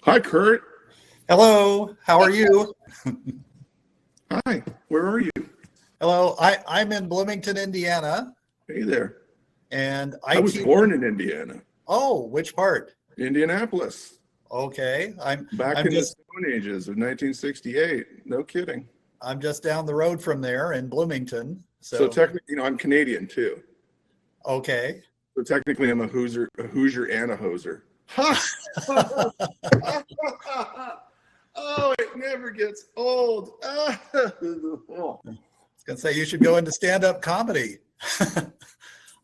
Hi, Kurt. Hello, how are you? Hi, where are you? Hello, I'm in Bloomington, Indiana, Hey there. and I was born in Indiana, Oh, which part? Indianapolis, Okay, back I'm in the just Stone Ages of 1968. No kidding. I'm just down the road from there in Bloomington. So So technically, I'm Canadian too. okay. So technically, I'm a Hoosier and a hoser. Ha! Oh, it never gets old. I was gonna say you should go into stand-up comedy.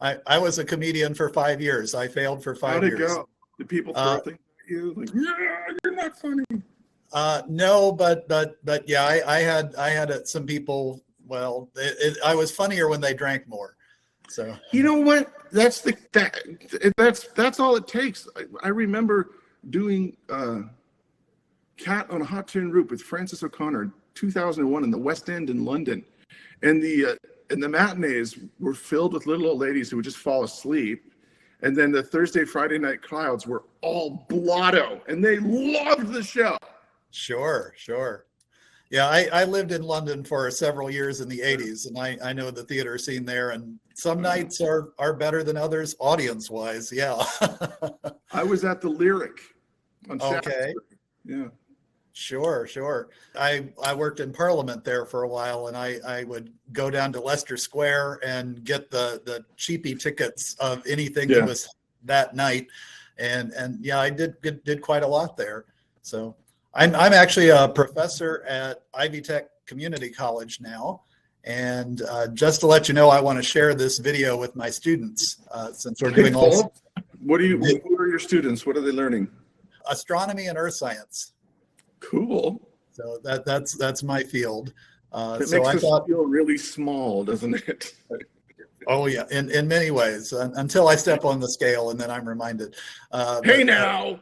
I was a comedian for 5 years. I failed for How'd five it years. go? Did people throw things at you? Like, yeah, you're not funny. No, but yeah, I had some people. Well, I was funnier when they drank more. So You know what? That's all it takes. I remember doing Cat on a Hot Tin Roof with Francis O'Connor, 2001 in the West End in London, and the matinees were filled with little old ladies who would just fall asleep, and then the Thursday, Friday night crowds were all blotto, and they loved the show. sure. Yeah, I lived in London for several years in the 80s, and I know the theater scene there, and some nights are better than others audience-wise. Yeah. I was at the Lyric on Okay. Shaftesbury. Yeah. Sure. I worked in Parliament there for a while, and I would go down to Leicester Square and get the cheapy tickets of anything that was that night, and yeah, I did quite a lot there. So I'm actually a professor at Ivy Tech Community College now, and just to let you know, I want to share this video with my students since we're doing all Who are your students? What are they learning? astronomy and earth science. Cool. So that's my field. It So makes I us thought, feel really small, doesn't it? oh yeah, in many ways, until I step on the scale and then I'm reminded. Hey now.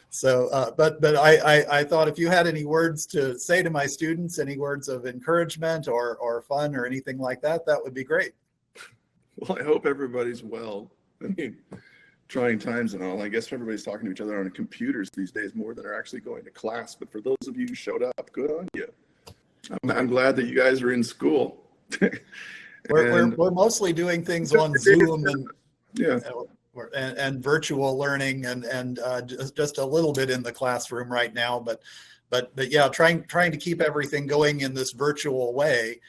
So, but I thought if you had any words to say to my students, any words of encouragement or fun or anything like that, that would be great. Well, I hope everybody's well. I mean, trying times and all. I guess everybody's talking to each other on computers these days more than are actually going to class. But for those of you who showed up, good on you. I'm glad that you guys are in school. We're mostly doing things on Zoom and virtual learning and just a little bit in the classroom right now, but yeah, trying to keep everything going in this virtual way.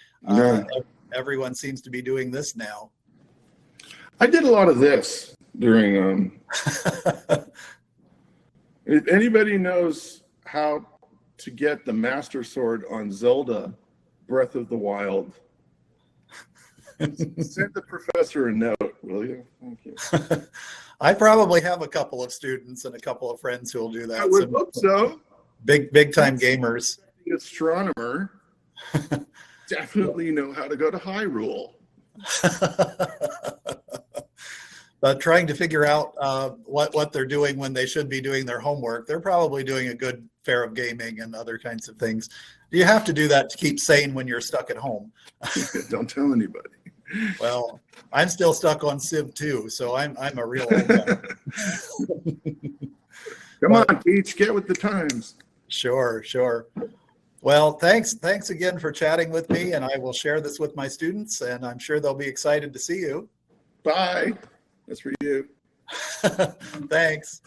Everyone seems to be doing this now. I did a lot of this during if anybody knows how to get the Master Sword on Zelda Breath of the Wild, send the professor a note, will you? Thank you. I probably have a couple of students and a couple of friends who will do that. I would hope so. Big time gamers. Astronomer definitely know how to go to Hyrule. But trying to figure out what they're doing when they should be doing their homework, they're probably doing a good fare of gaming and other kinds of things. You have to do that to keep sane when you're stuck at home. Don't tell anybody. Well, I'm still stuck on Civ 2, so I'm a real old guy. Come on, Peach, get with the times. Sure. Well, thanks again for chatting with me, and I will share this with my students, and I'm sure they'll be excited to see you. Bye. That's for you. Thanks.